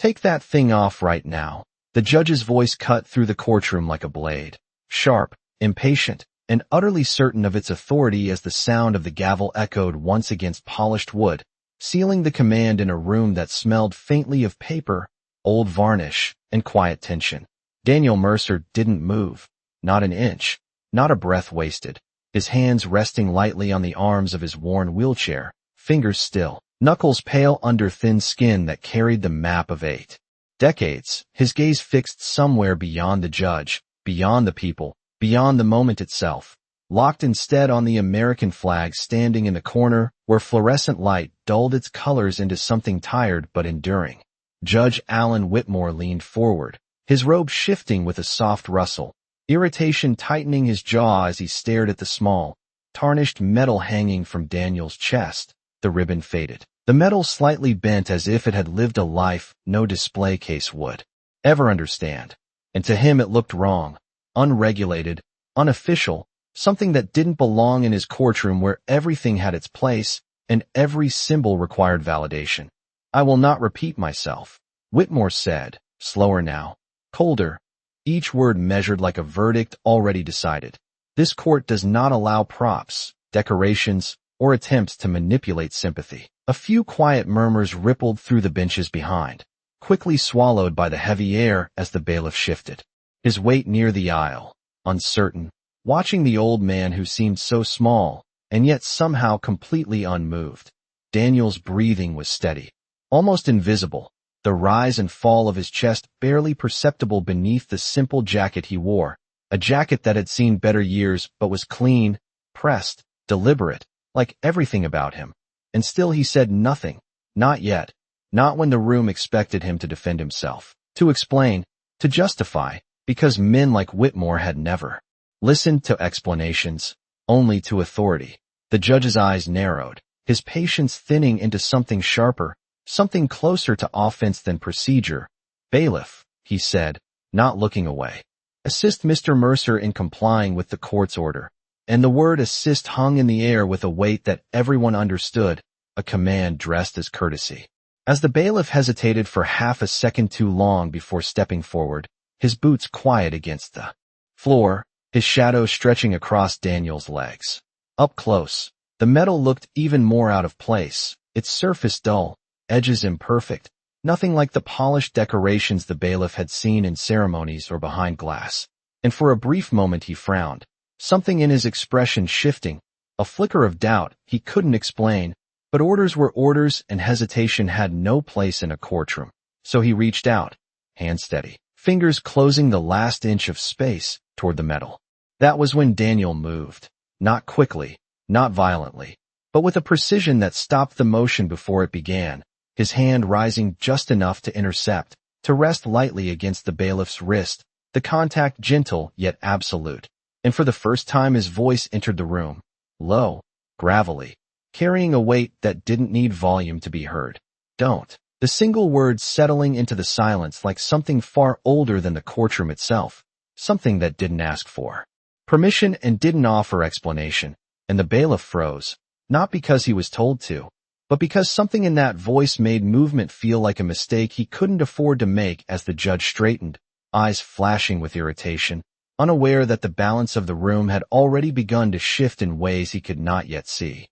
Take that thing off right now. The judge's voice cut through the courtroom like a blade. Sharp, impatient, and utterly certain of its authority as the sound of the gavel echoed once against polished wood, sealing the command in a room that smelled faintly of paper, old varnish, and quiet tension. Daniel Mercer didn't move. Not an inch. Not a breath wasted. His hands resting lightly on the arms of his worn wheelchair, fingers still, knuckles pale under thin skin that carried the map of 8 decades, his gaze fixed somewhere beyond the judge, beyond the people, beyond the moment itself, locked instead on the American flag standing in the corner where fluorescent light dulled its colors into something tired but enduring. Judge Alan Whitmore leaned forward, his robe shifting with a soft rustle, irritation tightening his jaw as he stared at the small, tarnished metal hanging from Daniel's chest. The ribbon faded. The metal slightly bent as if it had lived a life no display case would ever understand. And to him it looked wrong, unregulated, unofficial, something that didn't belong in his courtroom where everything had its place and every symbol required validation. "I will not repeat myself," Whitmore said, slower now, colder, each word measured like a verdict already decided. "This court does not allow props, decorations, or attempts to manipulate sympathy." A few quiet murmurs rippled through the benches behind, quickly swallowed by the heavy air as the bailiff shifted. His weight near the aisle, uncertain, watching the old man who seemed so small, and yet somehow completely unmoved. Daniel's breathing was steady, almost invisible, the rise and fall of his chest barely perceptible beneath the simple jacket he wore, a jacket that had seen better years but was clean, pressed, deliberate, like everything about him. And still he said nothing, not yet, not when the room expected him to defend himself, to explain, to justify, because men like Whitmore had never listened to explanations, only to authority. The judge's eyes narrowed, his patience thinning into something sharper, something closer to offense than procedure. "Bailiff," he said, not looking away. "Assist Mr. Mercer in complying with the court's order." And the word assist hung in the air with a weight that everyone understood, a command dressed as courtesy. As the bailiff hesitated for half a second too long before stepping forward, his boots quiet against the floor, his shadow stretching across Daniel's legs. Up close, the metal looked even more out of place, its surface dull, edges imperfect, nothing like the polished decorations the bailiff had seen in ceremonies or behind glass. And for a brief moment he frowned, something in his expression shifting, a flicker of doubt he couldn't explain, but orders were orders and hesitation had no place in a courtroom. So he reached out, hand steady, fingers closing the last inch of space toward the metal. That was when Daniel moved, not quickly, not violently, but with a precision that stopped the motion before it began, his hand rising just enough to intercept, to rest lightly against the bailiff's wrist, the contact gentle yet absolute. And for the first time his voice entered the room, low, gravelly, carrying a weight that didn't need volume to be heard. "Don't." The single word settling into the silence like something far older than the courtroom itself, something that didn't ask for permission and didn't offer explanation, and the bailiff froze, not because he was told to, but because something in that voice made movement feel like a mistake he couldn't afford to make as the judge straightened, eyes flashing with irritation, unaware that the balance of the room had already begun to shift in ways he could not yet see.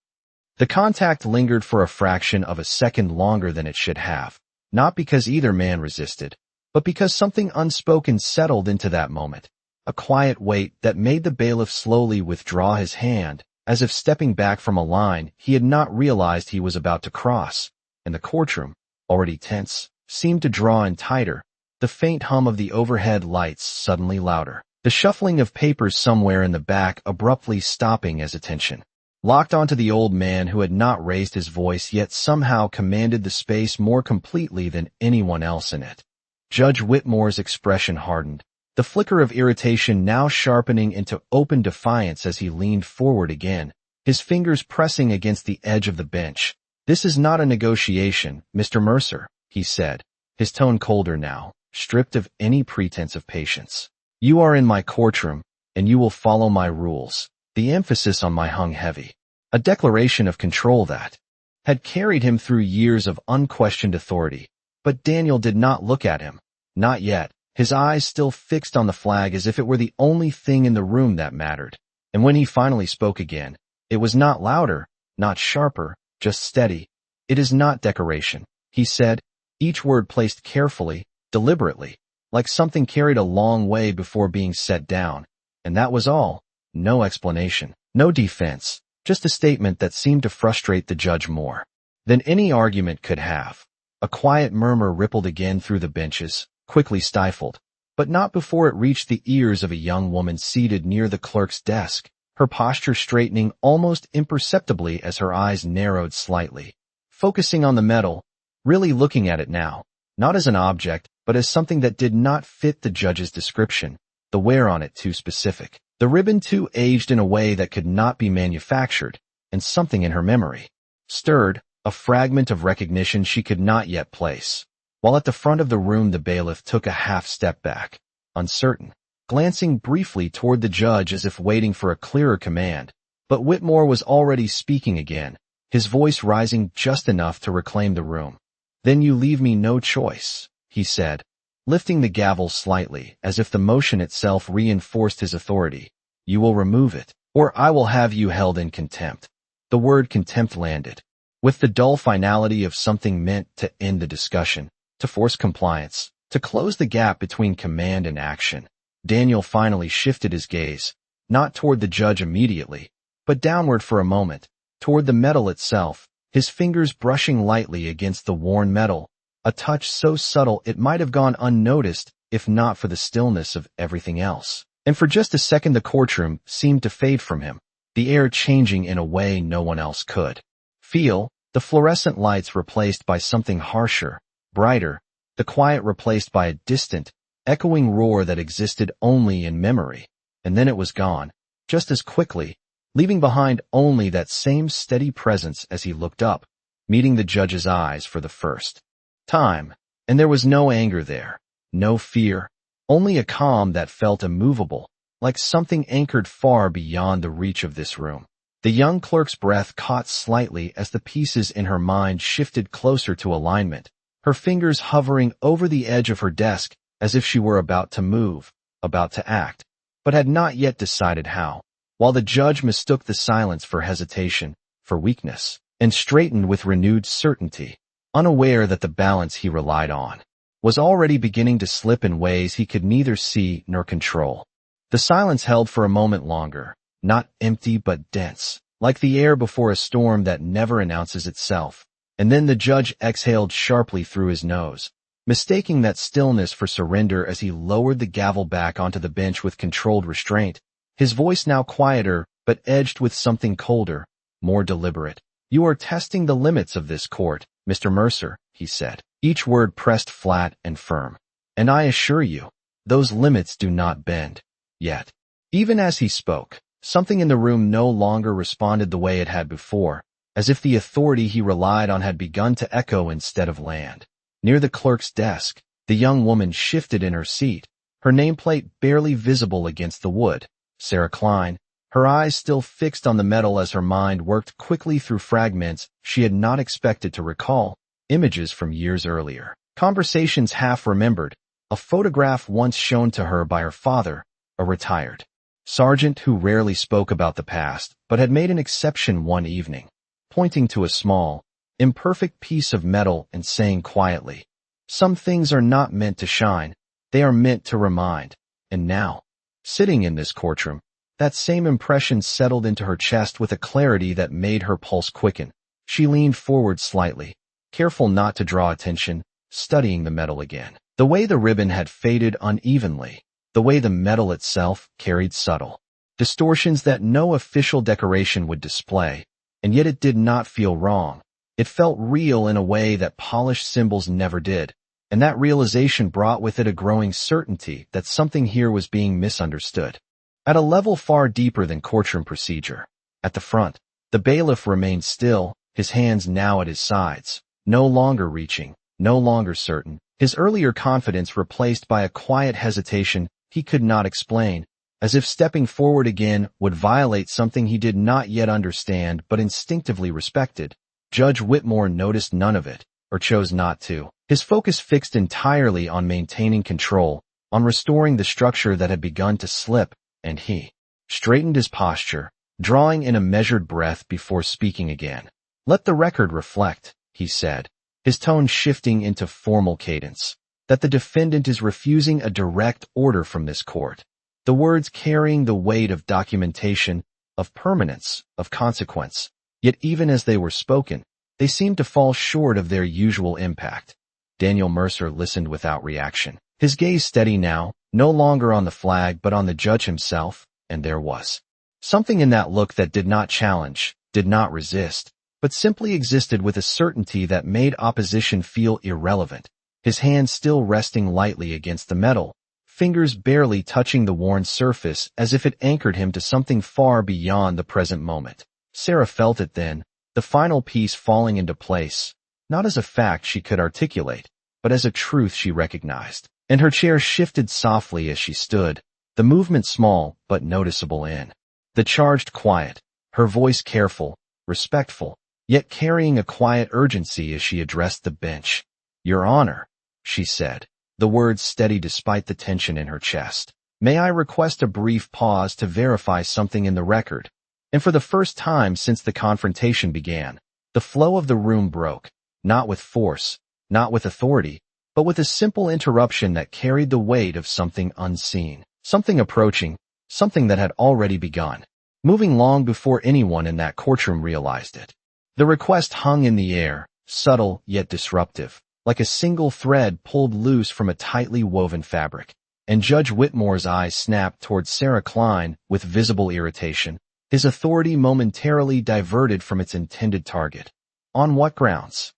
The contact lingered for a fraction of a second longer than it should have, not because either man resisted, but because something unspoken settled into that moment, a quiet weight that made the bailiff slowly withdraw his hand, as if stepping back from a line he had not realized he was about to cross, and the courtroom, already tense, seemed to draw in tighter, the faint hum of the overhead lights suddenly louder. The shuffling of papers somewhere in the back abruptly stopping as attention locked onto the old man who had not raised his voice yet somehow commanded the space more completely than anyone else in it. Judge Whitmore's expression hardened, the flicker of irritation now sharpening into open defiance as he leaned forward again, his fingers pressing against the edge of the bench. "This is not a negotiation, Mr. Mercer," he said, his tone colder now, stripped of any pretense of patience. "You are in my courtroom, and you will follow my rules." The emphasis on my hung heavy. A declaration of control that had carried him through years of unquestioned authority, But Daniel did not look at him. Not yet, his eyes still fixed on the flag as if it were the only thing in the room that mattered. And when he finally spoke again, it was not louder, not sharper, just steady. "It is not decoration," he said, each word placed carefully, deliberately, like something carried a long way before being set down. And that was all. No explanation, no defense, just a statement that seemed to frustrate the judge more than any argument could have. A quiet murmur rippled again through the benches, quickly stifled, but not before it reached the ears of a young woman seated near the clerk's desk, her posture straightening almost imperceptibly as her eyes narrowed slightly, focusing on the medal, really looking at it now, not as an object, but as something that did not fit the judge's description, the wear on it too specific, the ribbon too aged in a way that could not be manufactured, and something in her memory stirred, a fragment of recognition she could not yet place. While at the front of the room the bailiff took a half step back, uncertain, glancing briefly toward the judge as if waiting for a clearer command. But Whitmore was already speaking again, his voice rising just enough to reclaim the room. "Then you leave me no choice," he said, lifting the gavel slightly as if the motion itself reinforced his authority. "You will remove it, or I will have you held in contempt." The word contempt landed, with the dull finality of something meant to end the discussion, to force compliance, to close the gap between command and action. Daniel finally shifted his gaze, not toward the judge immediately, but downward for a moment, toward the medal itself, his fingers brushing lightly against the worn metal, a touch so subtle it might have gone unnoticed if not for the stillness of everything else. And for just a second the courtroom seemed to fade from him, the air changing in a way no one else could feel, the fluorescent lights replaced by something harsher, brighter, the quiet replaced by a distant, echoing roar that existed only in memory. And then it was gone, just as quickly, leaving behind only that same steady presence as he looked up, meeting the judge's eyes for the first time. And there was no anger there, no fear, only a calm that felt immovable, like something anchored far beyond the reach of this room. The young clerk's breath caught slightly as the pieces in her mind shifted closer to alignment, her fingers hovering over the edge of her desk as if she were about to move, about to act, but had not yet decided how, while the judge mistook the silence for hesitation, for weakness, and straightened with renewed certainty, unaware that the balance he relied on was already beginning to slip in ways he could neither see nor control. The silence held for a moment longer, not empty but dense, like the air before a storm that never announces itself. And then the judge exhaled sharply through his nose, mistaking that stillness for surrender as he lowered the gavel back onto the bench with controlled restraint, his voice now quieter but edged with something colder, more deliberate. "You are testing the limits of this court, Mr. Mercer," he said, each word pressed flat and firm. "And I assure you, those limits do not bend. Yet." Even as he spoke, something in the room no longer responded the way it had before, as if the authority he relied on had begun to echo instead of land. Near the clerk's desk, the young woman shifted in her seat, her nameplate barely visible against the wood. Sarah Klein, her eyes still fixed on the metal as her mind worked quickly through fragments she had not expected to recall, images from years earlier, conversations half remembered, a photograph once shown to her by her father, a retired sergeant who rarely spoke about the past but had made an exception one evening, pointing to a small, imperfect piece of metal and saying quietly, "Some things are not meant to shine, they are meant to remind." And now, sitting in this courtroom, that same impression settled into her chest with a clarity that made her pulse quicken. She leaned forward slightly, careful not to draw attention, studying the metal again. The way the ribbon had faded unevenly, the way the metal itself carried subtle distortions that no official decoration would display, and yet it did not feel wrong. It felt real in a way that polished symbols never did, and that realization brought with it a growing certainty that something here was being misunderstood. At a level far deeper than courtroom procedure, at the front, the bailiff remained still, his hands now at his sides, no longer reaching, no longer certain, his earlier confidence replaced by a quiet hesitation he could not explain, as if stepping forward again would violate something he did not yet understand but instinctively respected. Judge Whitmore noticed none of it, or chose not to. his focus fixed entirely on maintaining control, on restoring the structure that had begun to slip, and he straightened his posture, drawing in a measured breath before speaking again. "Let the record reflect," he said, his tone shifting into formal cadence, "that the defendant is refusing a direct order from this court." The words carrying the weight of documentation, of permanence, of consequence. Yet even as they were spoken, they seemed to fall short of their usual impact. Daniel Mercer listened without reaction, his gaze steady now, no longer on the flag but on the judge himself, and there was something in that look that did not challenge, did not resist, but simply existed with a certainty that made opposition feel irrelevant, his hand still resting lightly against the metal, fingers barely touching the worn surface as if it anchored him to something far beyond the present moment. Sarah felt it then, the final piece falling into place, not as a fact she could articulate, but as a truth she recognized. And her chair shifted softly as she stood, the movement small but noticeable in the charged quiet, her voice careful, respectful, yet carrying a quiet urgency as she addressed the bench. "Your Honor," she said, the words steady despite the tension in her chest. "May I request a brief pause to verify something in the record?" And for the first time since the confrontation began, the flow of the room broke, not with force, not with authority, but with a simple interruption that carried the weight of something unseen, something approaching, something that had already begun, moving long before anyone in that courtroom realized it. The request hung in the air, subtle yet disruptive, like a single thread pulled loose from a tightly woven fabric, and Judge Whitmore's eyes snapped toward Sarah Klein with visible irritation, his authority momentarily diverted from its intended target. "On what grounds?"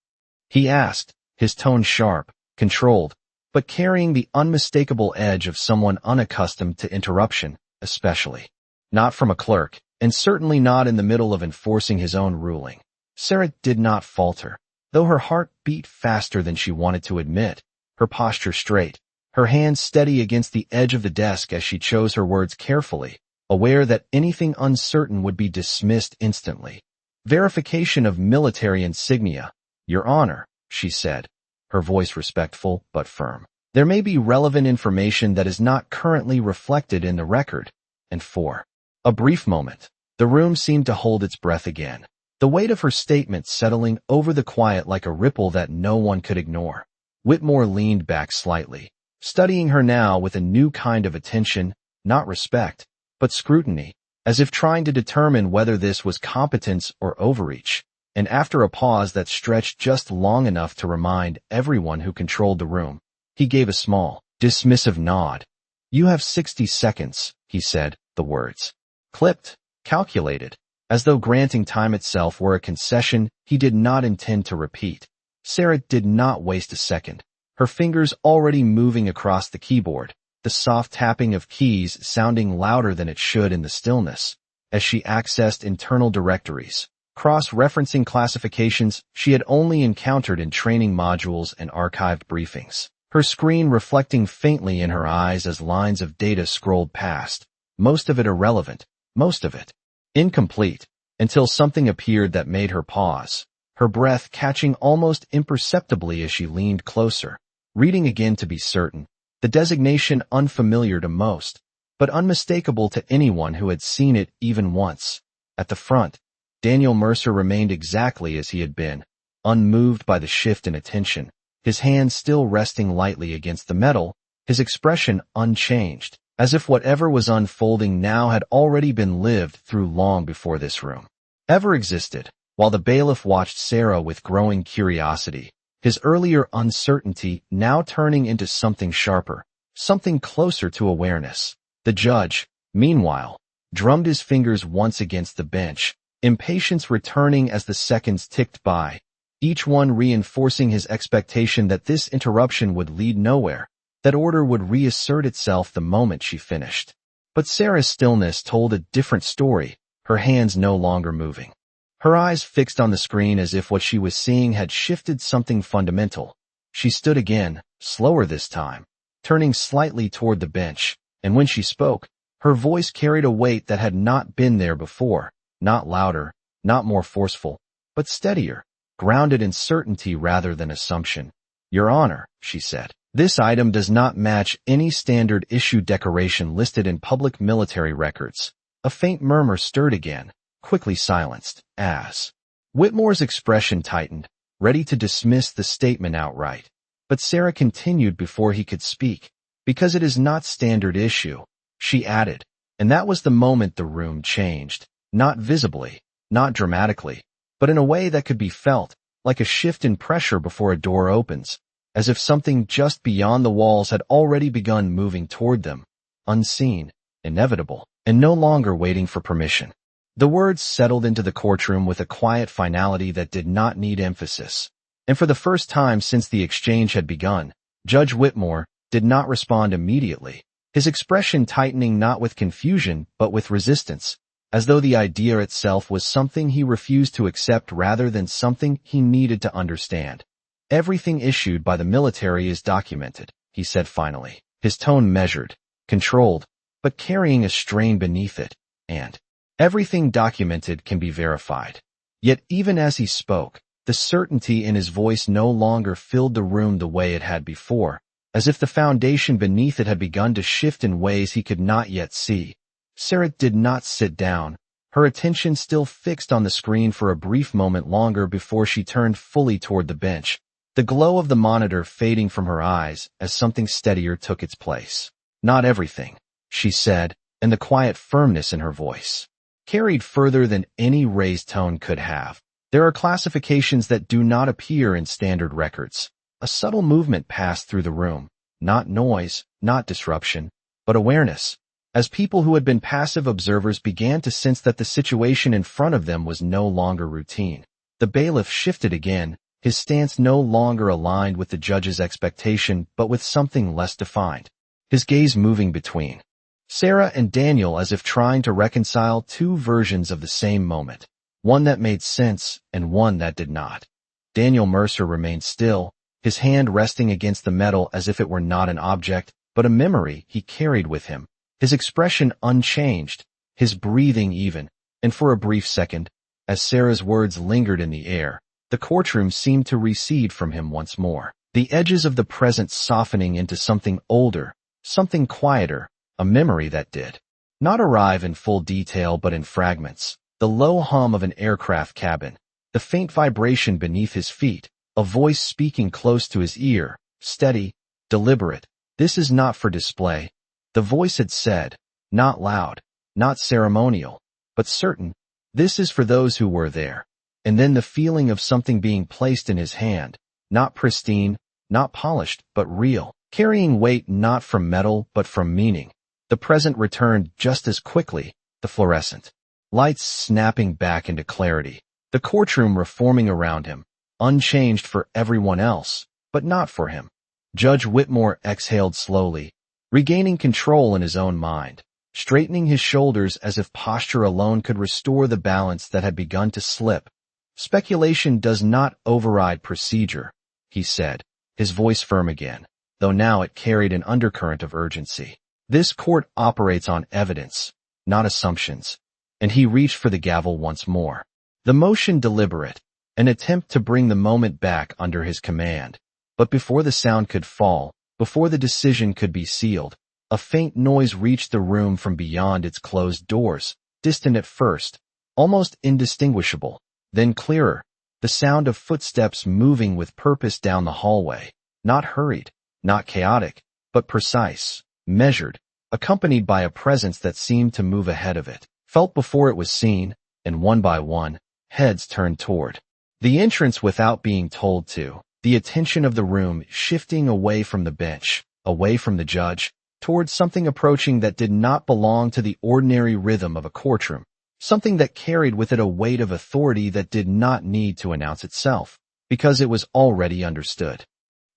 he asked, his tone sharp, controlled, but carrying the unmistakable edge of someone unaccustomed to interruption, especially not from a clerk, and certainly not in the middle of enforcing his own ruling. Sarah did not falter, though her heart beat faster than she wanted to admit, her posture straight, her hands steady against the edge of the desk as she chose her words carefully, aware that anything uncertain would be dismissed instantly. "Verification of military insignia, Your Honor," she said, her voice respectful but firm. "There may be relevant information that is not currently reflected in the record." And for a brief moment, the room seemed to hold its breath again, the weight of her statement settling over the quiet like a ripple that no one could ignore. Whitmore leaned back slightly, studying her now with a new kind of attention, not respect, but scrutiny, as if trying to determine whether this was competence or overreach. And after a pause that stretched just long enough to remind everyone who controlled the room, he gave a small, dismissive nod. "You have 60 seconds, he said, the words clipped, calculated, as though granting time itself were a concession he did not intend to repeat. Sarah did not waste a second, her fingers already moving across the keyboard, the soft tapping of keys sounding louder than it should in the stillness, as she accessed internal directories, cross-referencing classifications she had only encountered in training modules and archived briefings, her screen reflecting faintly in her eyes as lines of data scrolled past, most of it irrelevant, most of it incomplete, until something appeared that made her pause, her breath catching almost imperceptibly as she leaned closer, reading again to be certain, the designation unfamiliar to most, but unmistakable to anyone who had seen it even once. At the front, Daniel Mercer remained exactly as he had been, unmoved by the shift in attention, his hand still resting lightly against the metal, his expression unchanged, as if whatever was unfolding now had already been lived through long before this room ever existed. While the bailiff watched Sarah with growing curiosity, his earlier uncertainty now turning into something sharper, something closer to awareness. The judge, meanwhile, drummed his fingers once against the bench, impatience returning as the seconds ticked by, each one reinforcing his expectation that this interruption would lead nowhere, that order would reassert itself the moment she finished. But Sarah's stillness told a different story, her hands no longer moving, her eyes fixed on the screen as if what she was seeing had shifted something fundamental. She stood again, slower this time, turning slightly toward the bench, and when she spoke, her voice carried a weight that had not been there before, not louder, not more forceful, but steadier, grounded in certainty rather than assumption. "Your Honor," she said, "this item does not match any standard issue decoration listed in public military records." A faint murmur stirred again, quickly silenced, as Whitmore's expression tightened, ready to dismiss the statement outright. But Sarah continued before he could speak. "Because it is not standard issue," she added, and that was the moment the room changed. Not visibly, not dramatically, but in a way that could be felt, like a shift in pressure before a door opens, as if something just beyond the walls had already begun moving toward them, unseen, inevitable, and no longer waiting for permission. The words settled into the courtroom with a quiet finality that did not need emphasis. And for the first time since the exchange had begun, Judge Whitmore did not respond immediately, his expression tightening not with confusion but with resistance, as though the idea itself was something he refused to accept rather than something he needed to understand. "Everything issued by the military is documented," he said finally, his tone measured, controlled, but carrying a strain beneath it, "and everything documented can be verified." Yet even as he spoke, the certainty in his voice no longer filled the room the way it had before, as if the foundation beneath it had begun to shift in ways he could not yet see. Sarah did not sit down, her attention still fixed on the screen for a brief moment longer before she turned fully toward the bench, the glow of the monitor fading from her eyes as something steadier took its place. "Not everything," she said, and the quiet firmness in her voice carried further than any raised tone could have. "There are classifications that do not appear in standard records." A subtle movement passed through the room, not noise, not disruption, but awareness, as people who had been passive observers began to sense that the situation in front of them was no longer routine. The bailiff shifted again, his stance no longer aligned with the judge's expectation but with something less defined, his gaze moving between Sarah and Daniel as if trying to reconcile two versions of the same moment, one that made sense and one that did not. Daniel Mercer remained still, his hand resting against the metal as if it were not an object, but a memory he carried with him, his expression unchanged, his breathing even, and for a brief second, as Sarah's words lingered in the air, the courtroom seemed to recede from him once more, the edges of the present softening into something older, something quieter, a memory that did not arrive in full detail but in fragments, the low hum of an aircraft cabin, the faint vibration beneath his feet, a voice speaking close to his ear, steady, deliberate. "This is not for display," the voice had said, not loud, not ceremonial, but certain. "This is for those who were there." And then the feeling of something being placed in his hand, not pristine, not polished, but real, carrying weight not from metal but from meaning. The present returned just as quickly, the fluorescent lights snapping back into clarity, the courtroom reforming around him, unchanged for everyone else, but not for him. Judge Whitmore exhaled slowly, regaining control in his own mind, straightening his shoulders as if posture alone could restore the balance that had begun to slip. "Speculation does not override procedure," he said, his voice firm again, though now it carried an undercurrent of urgency. "This court operates on evidence, not assumptions." And he reached for the gavel once more. The motion deliberate, an attempt to bring the moment back under his command. But before the sound could fall, before the decision could be sealed, a faint noise reached the room from beyond its closed doors, distant at first, almost indistinguishable, then clearer, the sound of footsteps moving with purpose down the hallway, not hurried, not chaotic, but precise, measured, accompanied by a presence that seemed to move ahead of it, felt before it was seen, and one by one, heads turned toward the entrance without being told to, the attention of the room shifting away from the bench, away from the judge, towards something approaching that did not belong to the ordinary rhythm of a courtroom, something that carried with it a weight of authority that did not need to announce itself, because it was already understood.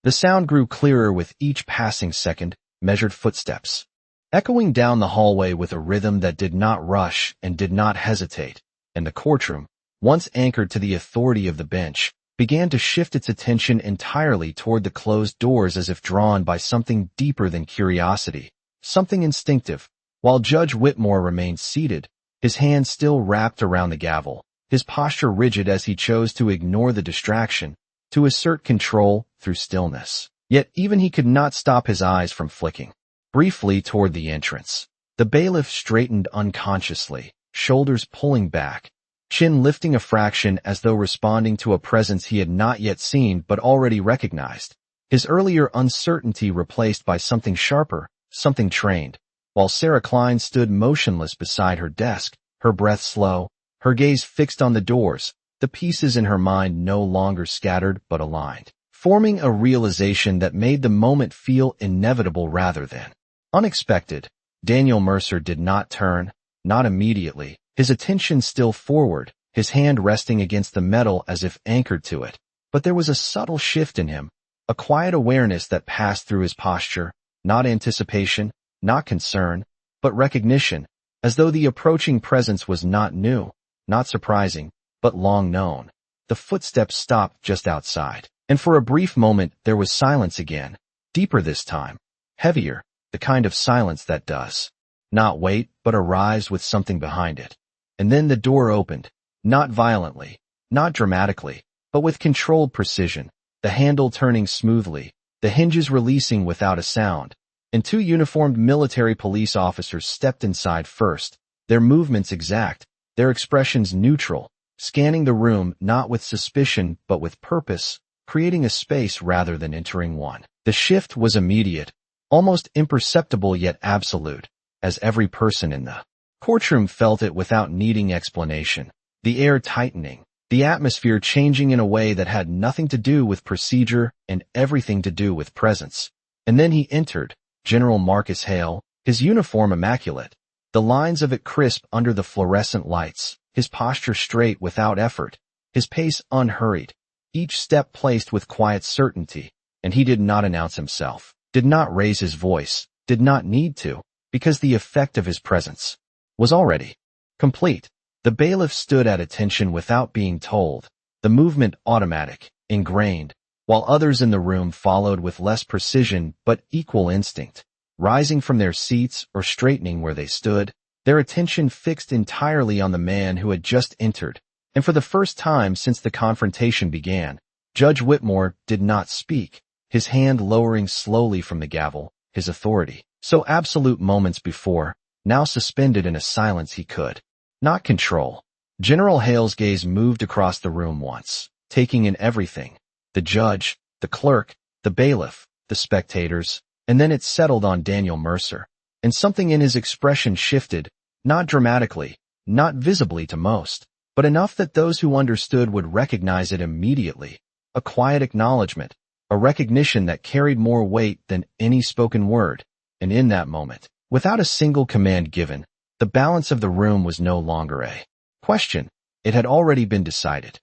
The sound grew clearer with each passing second, measured footsteps, echoing down the hallway with a rhythm that did not rush and did not hesitate, and the courtroom, once anchored to the authority of the bench, began to shift its attention entirely toward the closed doors as if drawn by something deeper than curiosity, something instinctive, while Judge Whitmore remained seated, his hand still wrapped around the gavel, his posture rigid as he chose to ignore the distraction, to assert control through stillness. Yet even he could not stop his eyes from flicking briefly toward the entrance. The bailiff straightened unconsciously, shoulders pulling back, chin lifting a fraction as though responding to a presence he had not yet seen but already recognized. His earlier uncertainty replaced by something sharper, something trained. While Sarah Klein stood motionless beside her desk, her breath slow, her gaze fixed on the doors, the pieces in her mind no longer scattered but aligned, forming a realization that made the moment feel inevitable rather than unexpected. Daniel Mercer did not turn, not immediately, his attention still forward, his hand resting against the metal as if anchored to it. But there was a subtle shift in him, a quiet awareness that passed through his posture, not anticipation, not concern, but recognition, as though the approaching presence was not new, not surprising, but long known. The footsteps stopped just outside, and for a brief moment there was silence again, deeper this time, heavier, the kind of silence that does not wait but arrives with something behind it. And then the door opened, not violently, not dramatically, but with controlled precision, the handle turning smoothly, the hinges releasing without a sound, and two uniformed military police officers stepped inside first, their movements exact, their expressions neutral, scanning the room not with suspicion but with purpose, creating a space rather than entering one. The shift was immediate, almost imperceptible yet absolute, as every person in the courtroom felt it without needing explanation, the air tightening, the atmosphere changing in a way that had nothing to do with procedure and everything to do with presence. And then he entered, General Marcus Hale, his uniform immaculate, the lines of it crisp under the fluorescent lights, his posture straight without effort, his pace unhurried, each step placed with quiet certainty, and he did not announce himself, did not raise his voice, did not need to, because the effect of his presence was already complete. The bailiff stood at attention without being told, the movement automatic, ingrained, while others in the room followed with less precision but equal instinct, rising from their seats or straightening where they stood, their attention fixed entirely on the man who had just entered. And for the first time since the confrontation began, Judge Whitmore did not speak, his hand lowering slowly from the gavel, his authority, so absolute moments before, now suspended in a silence he could not control. General Hale's gaze moved across the room once, taking in everything, the judge, the clerk, the bailiff, the spectators, and then it settled on Daniel Mercer, and something in his expression shifted, not dramatically, not visibly to most, but enough that those who understood would recognize it immediately, a quiet acknowledgment, a recognition that carried more weight than any spoken word. And in that moment, without a single command given, the balance of the room was no longer a question. It had already been decided.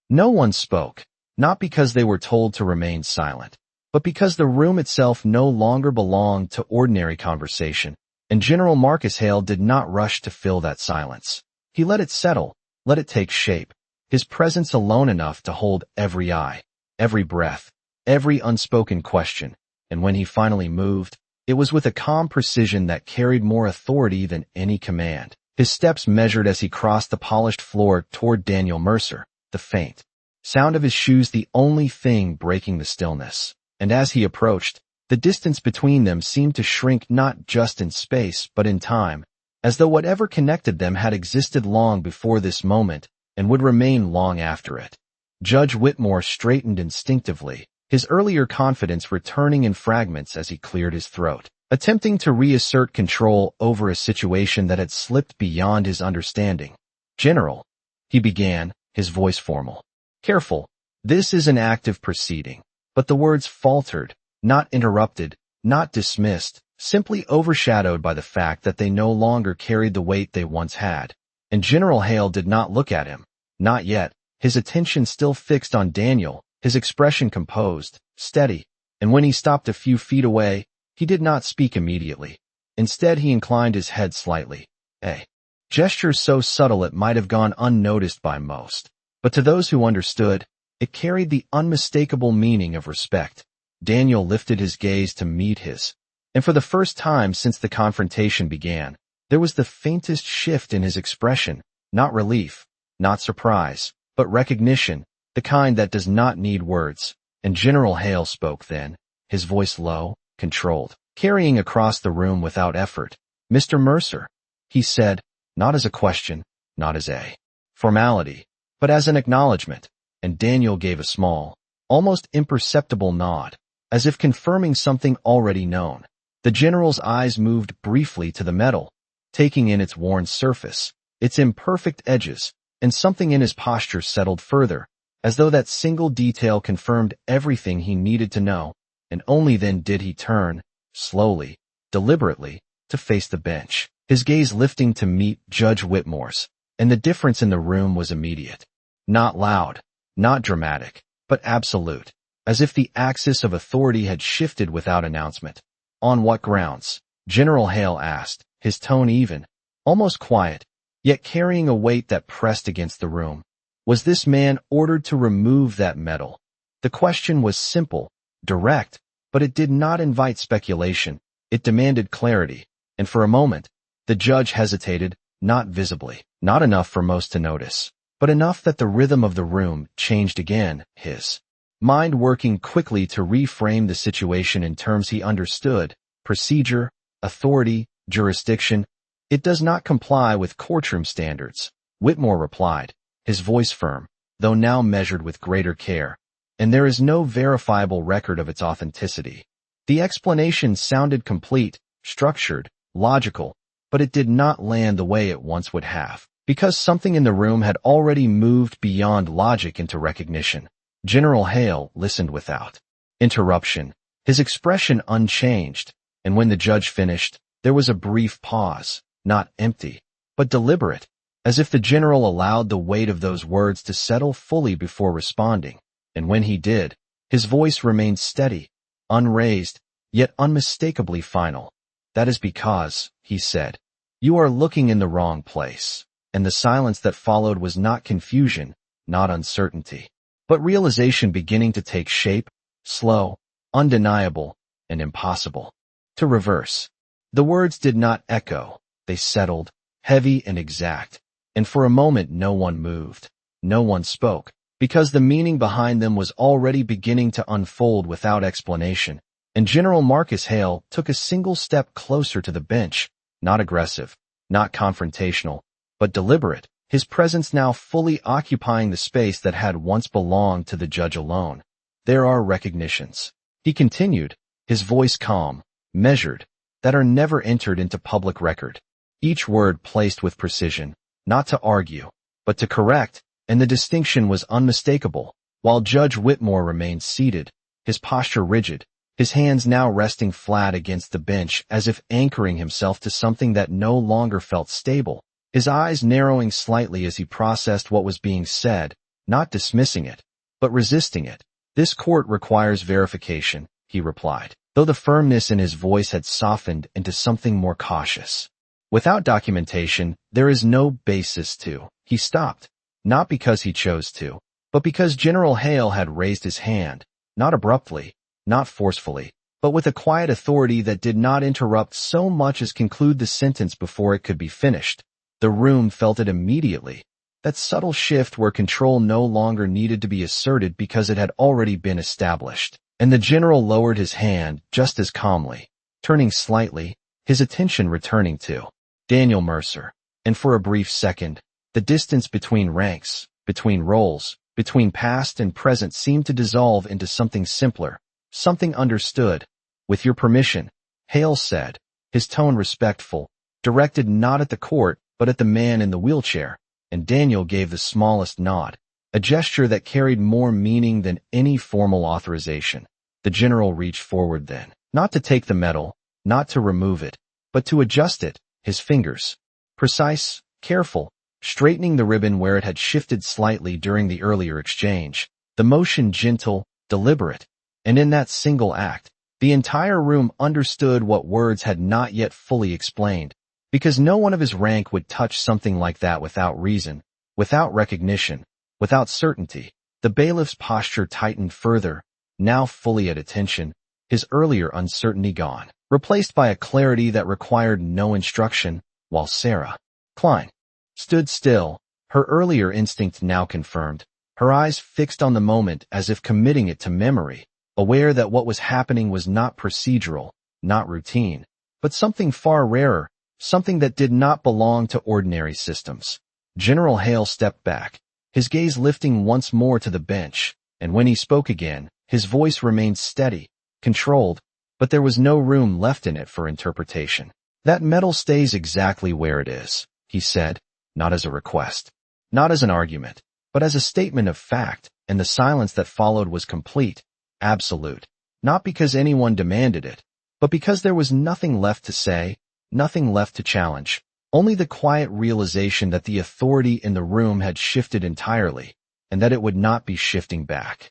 No one spoke, not because they were told to remain silent, but because the room itself no longer belonged to ordinary conversation, and General Marcus Hale did not rush to fill that silence. He let it settle, let it take shape, his presence alone enough to hold every eye, every breath, every unspoken question, and when he finally moved, it was with a calm precision that carried more authority than any command. His steps measured as he crossed the polished floor toward Daniel Mercer, the faint sound of his shoes the only thing breaking the stillness. And as he approached, the distance between them seemed to shrink not just in space but in time, as though whatever connected them had existed long before this moment and would remain long after it. Judge Whitmore straightened instinctively, his earlier confidence returning in fragments as he cleared his throat, attempting to reassert control over a situation that had slipped beyond his understanding. "General," he began, his voice formal, careful, "this is an active proceeding." But the words faltered, not interrupted, not dismissed, simply overshadowed by the fact that they no longer carried the weight they once had. And General Hale did not look at him, not yet, his attention still fixed on Daniel, his expression composed, steady, and when he stopped a few feet away, he did not speak immediately. Instead he inclined his head slightly, a gesture so subtle it might have gone unnoticed by most. But to those who understood, it carried the unmistakable meaning of respect. Daniel lifted his gaze to meet his, and for the first time since the confrontation began, there was the faintest shift in his expression, not relief, not surprise, but recognition, the kind that does not need words. And General Hale spoke then, his voice low, controlled, carrying across the room without effort. "Mr. Mercer," he said, not as a question, not as a formality, but as an acknowledgment, and Daniel gave a small, almost imperceptible nod, as if confirming something already known. The general's eyes moved briefly to the metal, taking in its worn surface, its imperfect edges, and something in his posture settled further, as though that single detail confirmed everything he needed to know, and only then did he turn, slowly, deliberately, to face the bench, his gaze lifting to meet Judge Whitmore's, and the difference in the room was immediate. Not loud, not dramatic, but absolute, as if the axis of authority had shifted without announcement. "On what grounds?" General Hale asked, his tone even, almost quiet, yet carrying a weight that pressed against the room. Was this man ordered to remove that metal? The question was simple, direct, but it did not invite speculation. It demanded clarity, and for a moment, the judge hesitated, not visibly, not enough for most to notice, but enough that the rhythm of the room changed again, his mind working quickly to reframe the situation in terms he understood: procedure, authority, jurisdiction. "It does not comply with courtroom standards," Whitmore replied, his voice firm, though now measured with greater care, "and there is no verifiable record of its authenticity." The explanation sounded complete, structured, logical, but it did not land the way it once would have, because something in the room had already moved beyond logic into recognition. General Hale listened without interruption, his expression unchanged, and when the judge finished, there was a brief pause, not empty, but deliberate, as if the general allowed the weight of those words to settle fully before responding, and when he did, his voice remained steady, unraised, yet unmistakably final. "That is because," he said, "you are looking in the wrong place." And the silence that followed was not confusion, not uncertainty, but realization beginning to take shape, slow, undeniable, and impossible to reverse. The words did not echo, they settled, heavy and exact, and for a moment no one moved, no one spoke, because the meaning behind them was already beginning to unfold without explanation, and General Marcus Hale took a single step closer to the bench, not aggressive, not confrontational, but deliberate, his presence now fully occupying the space that had once belonged to the judge alone. "There are recognitions," he continued, his voice calm, measured, "that are never entered into public record. Each word placed with precision, not to argue, but to correct," and the distinction was unmistakable, while Judge Whitmore remained seated, his posture rigid, his hands now resting flat against the bench as if anchoring himself to something that no longer felt stable, his eyes narrowing slightly as he processed what was being said, not dismissing it, but resisting it. "This court requires verification," he replied, though the firmness in his voice had softened into something more cautious. "Without documentation, there is no basis to." He stopped, not because he chose to, but because General Hale had raised his hand, not abruptly, not forcefully, but with a quiet authority that did not interrupt so much as conclude the sentence before it could be finished. The room felt it immediately, that subtle shift where control no longer needed to be asserted because it had already been established, and the general lowered his hand just as calmly, turning slightly, his attention returning to Daniel Mercer, and for a brief second, the distance between ranks, between roles, between past and present seemed to dissolve into something simpler, something understood. "With your permission," Hale said, his tone respectful, directed not at the court, but at the man in the wheelchair, and Daniel gave the smallest nod, a gesture that carried more meaning than any formal authorization. The general reached forward then, not to take the medal, not to remove it, but to adjust it, his fingers, precise, careful, straightening the ribbon where it had shifted slightly during the earlier exchange, the motion gentle, deliberate, and in that single act, the entire room understood what words had not yet fully explained, because no one of his rank would touch something like that without reason, without recognition, without certainty. The bailiff's posture tightened further, now fully at attention, his earlier uncertainty gone, replaced by a clarity that required no instruction, while Sarah Klein stood still, her earlier instinct now confirmed, her eyes fixed on the moment as if committing it to memory, aware that what was happening was not procedural, not routine, but something far rarer, something that did not belong to ordinary systems. General Hale stepped back, his gaze lifting once more to the bench, and when he spoke again, his voice remained steady, controlled, but there was no room left in it for interpretation. "That medal stays exactly where it is," he said, not as a request, not as an argument, but as a statement of fact, and the silence that followed was complete, absolute, not because anyone demanded it, but because there was nothing left to say, nothing left to challenge, only the quiet realization that the authority in the room had shifted entirely, and that it would not be shifting back.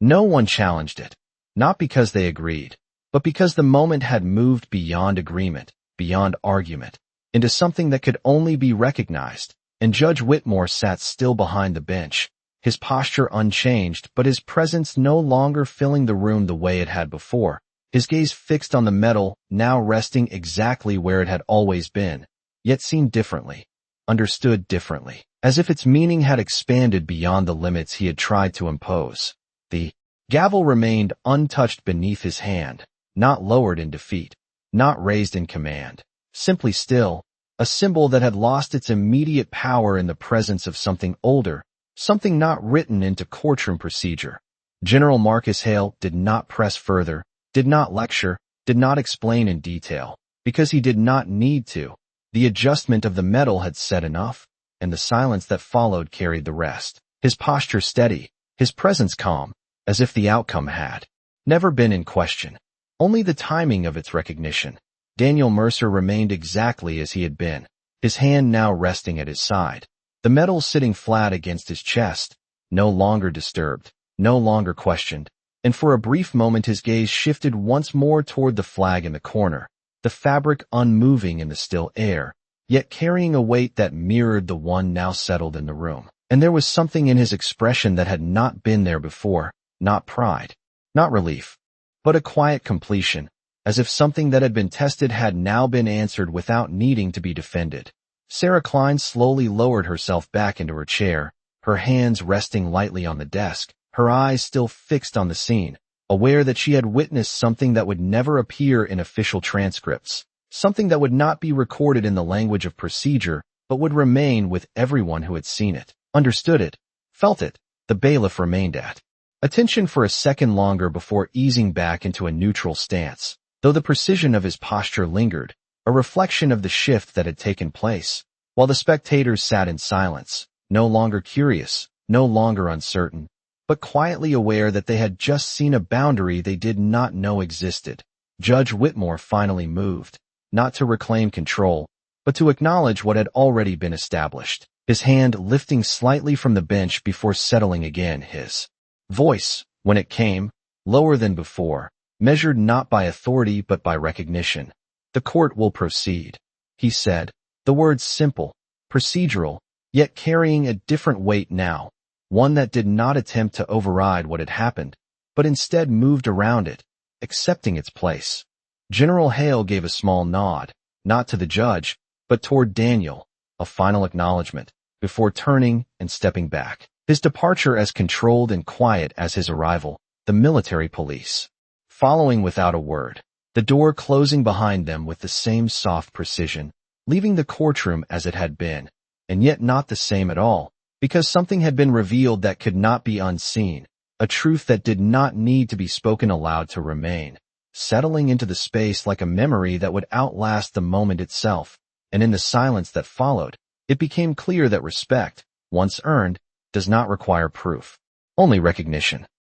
No one challenged it, not because they agreed, but because the moment had moved beyond agreement, beyond argument, into something that could only be recognized, and Judge Whitmore sat still behind the bench, his posture unchanged, but his presence no longer filling the room the way it had before, his gaze fixed on the medal, now resting exactly where it had always been, yet seen differently, understood differently, as if its meaning had expanded beyond the limits he had tried to impose. The gavel remained untouched beneath his hand, not lowered in defeat, not raised in command, simply still, a symbol that had lost its immediate power in the presence of something older, something not written into courtroom procedure. General Marcus Hale did not press further, did not lecture, did not explain in detail, because he did not need to. The adjustment of the medal had said enough, and the silence that followed carried the rest. His posture steady, his presence calm, as if the outcome had never been in question, only the timing of its recognition. Daniel Mercer remained exactly as he had been, his hand now resting at his side, the medal sitting flat against his chest, no longer disturbed, no longer questioned, and for a brief moment his gaze shifted once more toward the flag in the corner, the fabric unmoving in the still air, yet carrying a weight that mirrored the one now settled in the room. And there was something in his expression that had not been there before, not pride, not relief, but a quiet completion, as if something that had been tested had now been answered without needing to be defended. Sarah Klein slowly lowered herself back into her chair, her hands resting lightly on the desk, her eyes still fixed on the scene, aware that she had witnessed something that would never appear in official transcripts, something that would not be recorded in the language of procedure, but would remain with everyone who had seen it, understood it, felt it. The bailiff remained at attention for a second longer before easing back into a neutral stance, though the precision of his posture lingered, a reflection of the shift that had taken place, while the spectators sat in silence, no longer curious, no longer uncertain, but quietly aware that they had just seen a boundary they did not know existed. Judge Whitmore finally moved, not to reclaim control, but to acknowledge what had already been established, his hand lifting slightly from the bench before settling again. His voice, when it came, lower than before, measured not by authority but by recognition. "The court will proceed," he said, the words simple, procedural, yet carrying a different weight now, one that did not attempt to override what had happened, but instead moved around it, accepting its place. General Hale gave a small nod, not to the judge, but toward Daniel, a final acknowledgment, before turning and stepping back, his departure as controlled and quiet as his arrival, the military police following without a word, the door closing behind them with the same soft precision, leaving the courtroom as it had been, and yet not the same at all, because something had been revealed that could not be unseen, a truth that did not need to be spoken aloud to remain, settling into the space like a memory that would outlast the moment itself. And in the silence that followed, it became clear that respect, once earned, does not require proof, only recognition.